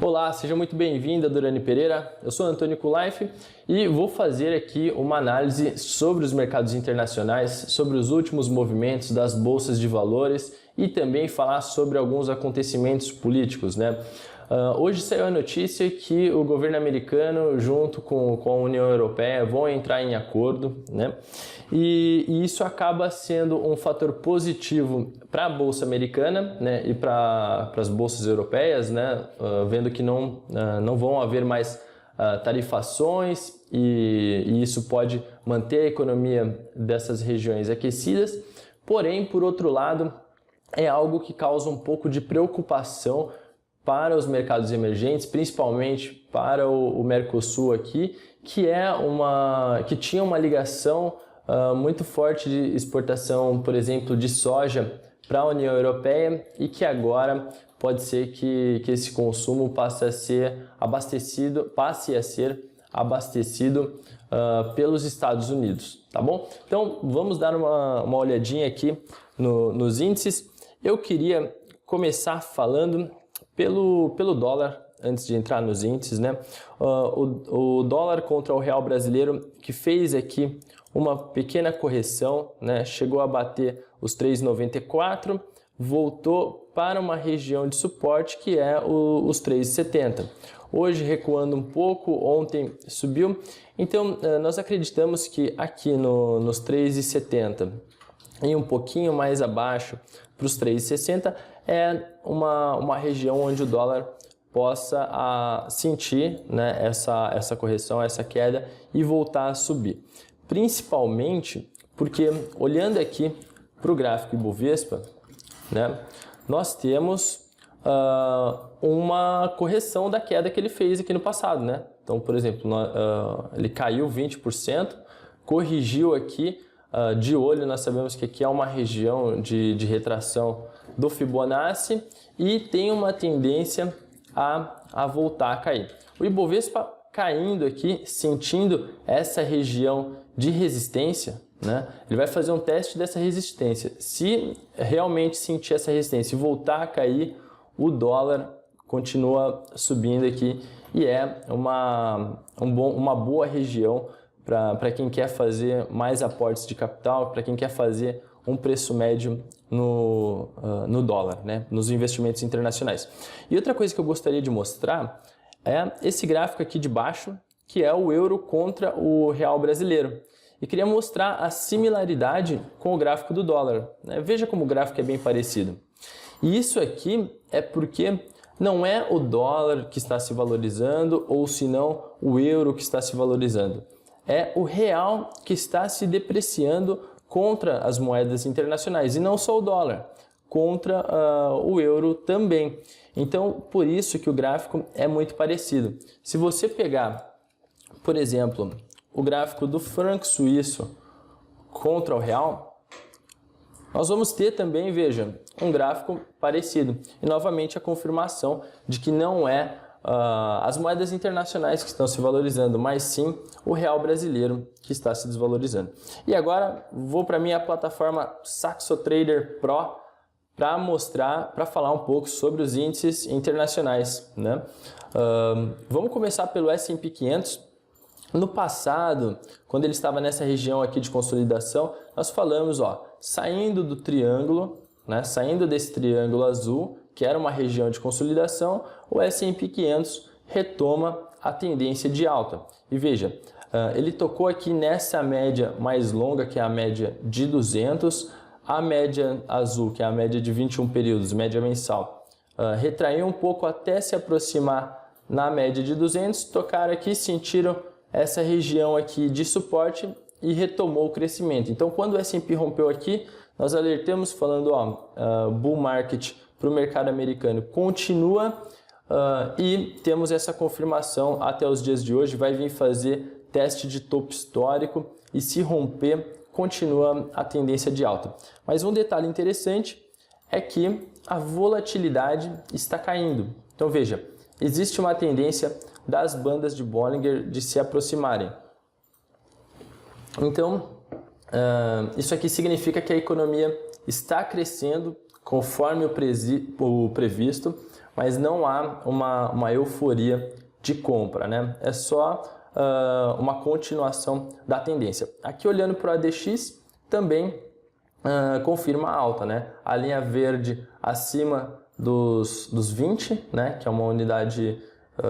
Olá, seja muito bem-vindo, Dorani Pereira. Eu sou Antônio Kulife e vou fazer aqui uma análise sobre os mercados internacionais, sobre os últimos movimentos das bolsas de valores e também falar sobre alguns acontecimentos políticos, né? Hoje saiu a notícia que o governo americano, junto com a União Europeia, vão entrar em acordo, né? E isso acaba sendo um fator positivo para a bolsa americana, né? E para as bolsas europeias, né? Vendo que não vão haver mais tarifações e isso pode manter a economia dessas regiões aquecidas. Porém, por outro lado, é algo que causa um pouco de preocupação para os mercados emergentes, principalmente para o Mercosul aqui, que tinha uma ligação muito forte de exportação, por exemplo, de soja para a União Europeia e que agora pode ser que esse consumo passe a ser abastecido pelos Estados Unidos, tá bom? Então vamos dar uma olhadinha aqui nos índices. Eu queria começar falando pelo dólar, antes de entrar nos índices, né? O dólar contra o real brasileiro, que fez aqui uma pequena correção, né? Chegou a bater os 3,94, voltou para uma região de suporte que é os 3,70. Hoje recuando um pouco, ontem subiu. Então nós acreditamos que aqui nos 3,70 e um pouquinho mais abaixo para os 3,60 é uma região onde o dólar possa sentir, né, essa correção, essa queda e voltar a subir. Principalmente porque, olhando aqui para o gráfico Ibovespa, né, nós temos uma correção da queda que ele fez aqui no passado, né? Então, por exemplo, ele caiu 20%, corrigiu aqui. De olho, nós sabemos que aqui é uma região de retração do Fibonacci e tem uma tendência a voltar a cair. O Ibovespa caindo aqui, sentindo essa região de resistência, né? Ele vai fazer um teste dessa resistência. Se realmente sentir essa resistência e voltar a cair, o dólar continua subindo aqui e é uma boa região para quem quer fazer mais aportes de capital, para quem quer fazer um preço médio no dólar, né, nos investimentos internacionais. E outra coisa que eu gostaria de mostrar é esse gráfico aqui de baixo, que é o euro contra o real brasileiro. E queria mostrar a similaridade com o gráfico do dólar, né? Veja como o gráfico é bem parecido. E isso aqui é porque não é o dólar que está se valorizando ou senão o euro que está se valorizando. É o real que está se depreciando contra as moedas internacionais, e não só o dólar, contra o euro também. Então, por isso que o gráfico é muito parecido. Se você pegar, por exemplo, o gráfico do franco suíço contra o real, nós vamos ter também, veja, um gráfico parecido. E novamente a confirmação de que não é as moedas internacionais que estão se valorizando, mas sim o real brasileiro que está se desvalorizando. E agora vou para a minha plataforma Saxo Trader Pro para falar um pouco sobre os índices internacionais, né? Vamos começar pelo S&P 500. No passado, quando ele estava nessa região aqui de consolidação, nós falamos, saindo do triângulo, né, saindo desse triângulo azul, que era uma região de consolidação, o S&P 500 retoma a tendência de alta. E veja, ele tocou aqui nessa média mais longa, que é a média de 200, a média azul, que é a média de 21 períodos, média mensal, retraiu um pouco até se aproximar na média de 200, tocaram aqui, sentiram essa região aqui de suporte e retomou o crescimento. Então, quando o S&P rompeu aqui, nós alertamos falando, bull market para o mercado americano continua e temos essa confirmação até os dias de hoje, vai vir fazer teste de topo histórico e se romper, continua a tendência de alta. Mas um detalhe interessante é que a volatilidade está caindo. Então veja, existe uma tendência das bandas de Bollinger de se aproximarem. Então, isso aqui significa que a economia está crescendo conforme o previsto, mas não há uma euforia de compra, né? É só uma continuação da tendência. Aqui olhando para o ADX também confirma a alta, né? A linha verde acima dos 20, né? Que é uma unidade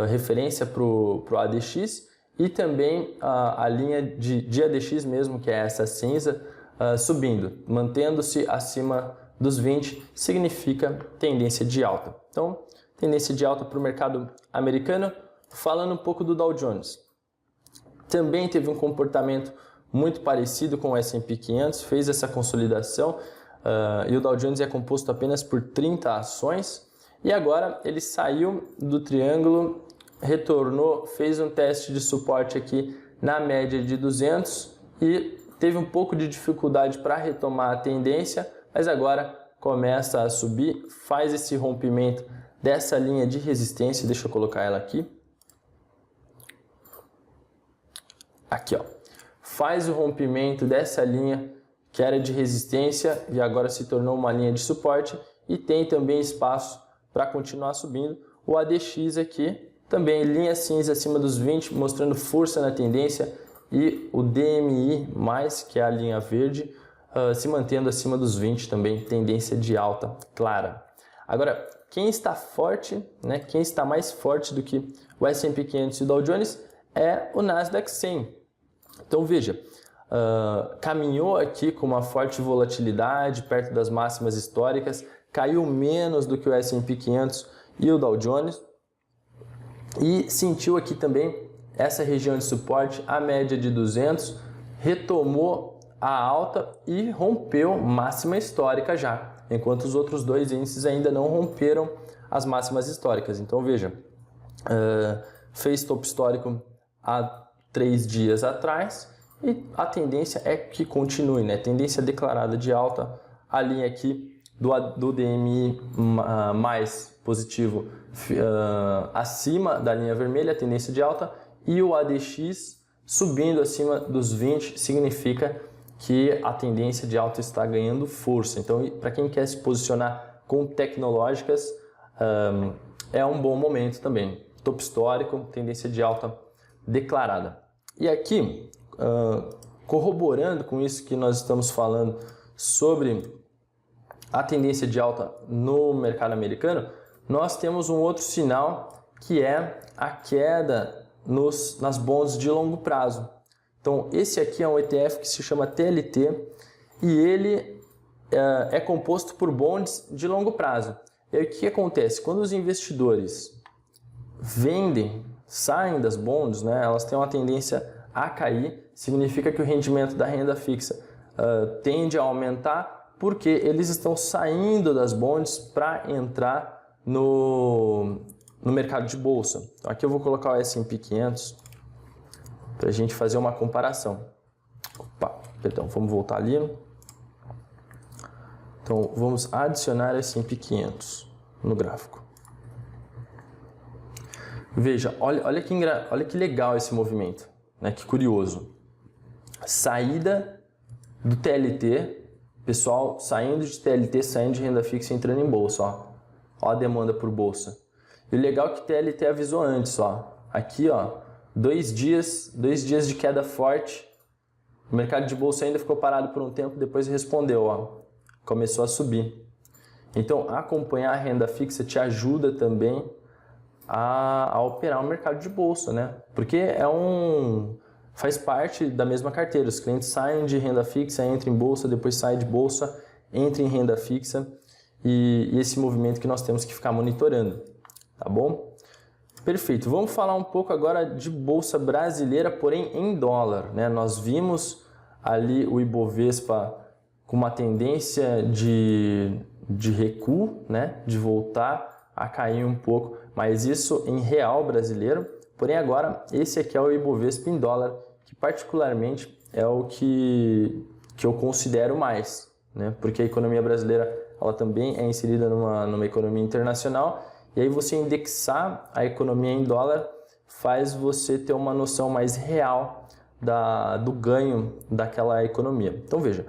referência para o ADX, e também a linha de ADX mesmo, que é essa cinza, subindo, mantendo-se acima dos 20, significa tendência de alta. Então, tendência de alta para o mercado americano. Falando um pouco do Dow Jones, também teve um comportamento muito parecido com o S&P 500, fez essa consolidação, e o Dow Jones é composto apenas por 30 ações, e agora ele saiu do triângulo, retornou, fez um teste de suporte aqui na média de 200 e teve um pouco de dificuldade para retomar a tendência, mas agora começa a subir, faz esse rompimento dessa linha de resistência. Deixa eu colocar ela aqui. Aqui, ó. Faz o rompimento dessa linha que era de resistência e agora se tornou uma linha de suporte, e tem também espaço para continuar subindo. O ADX aqui também linha cinza acima dos 20, mostrando força na tendência, e o DMI+, que é a linha verde, se mantendo acima dos 20 também, tendência de alta clara. Agora, quem está forte, né, quem está mais forte do que o S&P 500 e o Dow Jones é o Nasdaq 100. Então veja, caminhou aqui com uma forte volatilidade, perto das máximas históricas, caiu menos do que o S&P 500 e o Dow Jones, e sentiu aqui também essa região de suporte, a média de 200, retomou a alta e rompeu máxima histórica já, enquanto os outros dois índices ainda não romperam as máximas históricas. Então veja, fez topo histórico há 3 dias atrás e a tendência é que continue, né? Tendência declarada de alta, a linha aqui do DMI mais positivo acima da linha vermelha, tendência de alta, e o ADX subindo acima dos 20 significa que a tendência de alta está ganhando força. Então, para quem quer se posicionar com tecnológicas, é um bom momento também. Topo histórico, tendência de alta declarada. E aqui, corroborando com isso que nós estamos falando sobre a tendência de alta no mercado americano, nós temos um outro sinal, que é a queda nas bonds de longo prazo. Então, esse aqui é um ETF que se chama TLT e ele é composto por bonds de longo prazo. E aí, o que acontece? Quando os investidores vendem, saem das bonds, né, elas têm uma tendência a cair, significa que o rendimento da renda fixa tende a aumentar, porque eles estão saindo das bonds para entrar no mercado de bolsa. Então, aqui eu vou colocar o S&P 500 para a gente fazer uma comparação. Opa, perdão, vamos voltar ali. Então, vamos adicionar S&P 500 no gráfico. Veja, olha que legal esse movimento, né? Que curioso. Saída do TLT, pessoal saindo de TLT, saindo de renda fixa e entrando em bolsa, ó. Ó a demanda por bolsa. E o legal é que o TLT avisou antes, ó. Aqui, ó, 2 dias de queda forte. O mercado de bolsa ainda ficou parado por um tempo, depois respondeu, ó. Começou a subir. Então, acompanhar a renda fixa te ajuda também a operar o mercado de bolsa, né? Porque faz parte da mesma carteira. Os clientes saem de renda fixa, entram em bolsa, depois saem de bolsa, entram em renda fixa. E esse movimento que nós temos que ficar monitorando, tá bom? Perfeito, vamos falar um pouco agora de bolsa brasileira, porém em dólar, né? Nós vimos ali o Ibovespa com uma tendência de recuo, né? De voltar a cair um pouco, mas isso em real brasileiro. Porém agora esse aqui é o Ibovespa em dólar, que particularmente é o que eu considero mais, né? Porque a economia brasileira ela também é inserida numa economia internacional, e aí você indexar a economia em dólar faz você ter uma noção mais real do ganho daquela economia. Então veja,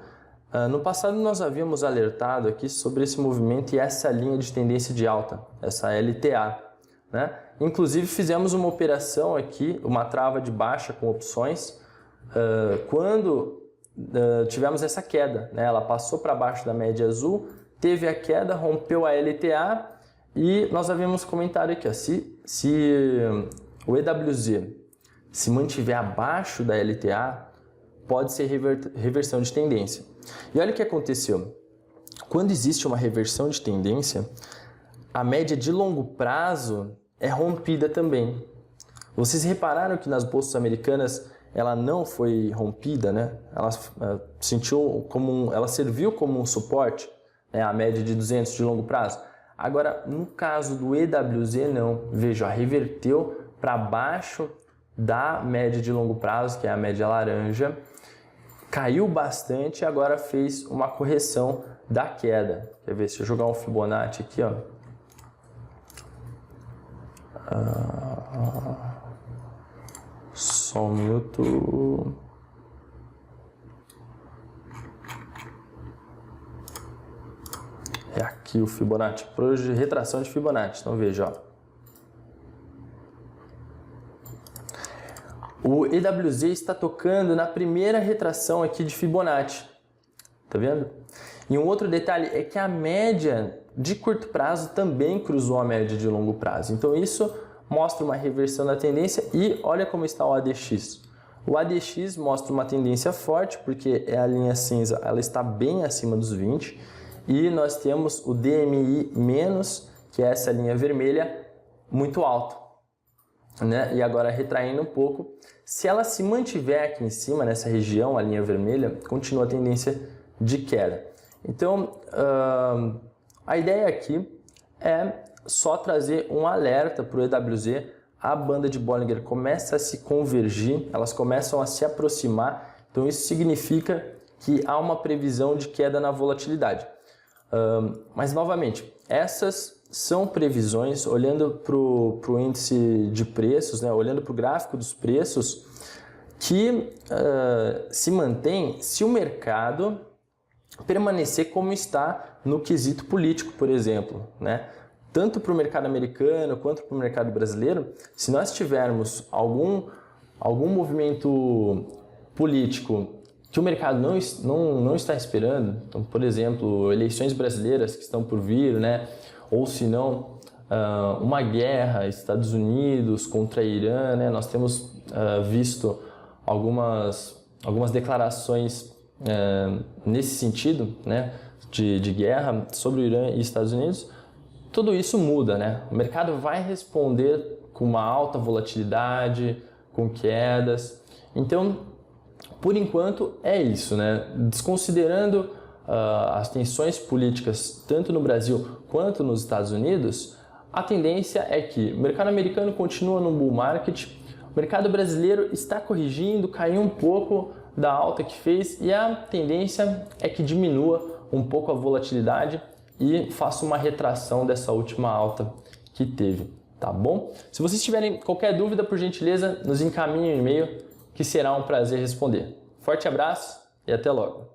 No passado nós havíamos alertado aqui sobre esse movimento e essa linha de tendência de alta, essa LTA, né? Inclusive fizemos uma operação aqui, uma trava de baixa com opções, quando tivemos essa queda, né? Ela passou para baixo da média azul, teve a queda, rompeu a LTA e nós havíamos comentado aqui, ó, se o EWZ se mantiver abaixo da LTA, pode ser reversão de tendência. E olha o que aconteceu. Quando existe uma reversão de tendência, a média de longo prazo é rompida também. Vocês repararam que nas bolsas americanas ela não foi rompida, né? Ela serviu como um suporte, né? A média de 200 de longo prazo. Agora, no caso do EWZ, não. Veja, reverteu para baixo da média de longo prazo, que é a média laranja, caiu bastante e agora fez uma correção da queda. Quer ver? Se eu jogar um Fibonacci aqui, ó. Só um minuto. É aqui o Fibonacci, retração de Fibonacci. Então veja, ó. O EWZ está tocando na primeira retração aqui de Fibonacci, tá vendo? E um outro detalhe é que a média de curto prazo também cruzou a média de longo prazo. Então isso mostra uma reversão da tendência e olha como está o ADX. O ADX mostra uma tendência forte porque é a linha cinza, ela está bem acima dos 20 e nós temos o DMI menos, que é essa linha vermelha, muito alto, né? E agora retraindo um pouco. Se ela se mantiver aqui em cima, nessa região, a linha vermelha, continua a tendência de queda. Então, a ideia aqui é só trazer um alerta para o EWZ. A banda de Bollinger começa a se convergir, elas começam a se aproximar. Então, isso significa que há uma previsão de queda na volatilidade. Mas, novamente, essas são previsões, olhando para o índice de preços, né, olhando para o gráfico dos preços, que se mantém se o mercado permanecer como está no quesito político, por exemplo, né? Tanto para o mercado americano quanto para o mercado brasileiro, se nós tivermos algum movimento político que o mercado não está esperando, então, por exemplo, eleições brasileiras que estão por vir, né? Ou se não, uma guerra, Estados Unidos contra Irã, né? Nós temos visto algumas declarações nesse sentido, né? de guerra sobre o Irã e Estados Unidos. Tudo isso muda, né? O mercado vai responder com uma alta volatilidade, com quedas. Então, por enquanto, é isso, né? Desconsiderando as tensões políticas tanto no Brasil quanto nos Estados Unidos, a tendência é que o mercado americano continua no bull market, o mercado brasileiro está corrigindo, caiu um pouco da alta que fez e a tendência é que diminua um pouco a volatilidade e faça uma retração dessa última alta que teve, tá bom? Se vocês tiverem qualquer dúvida, por gentileza, nos encaminhem um e-mail que será um prazer responder. Forte abraço e até logo!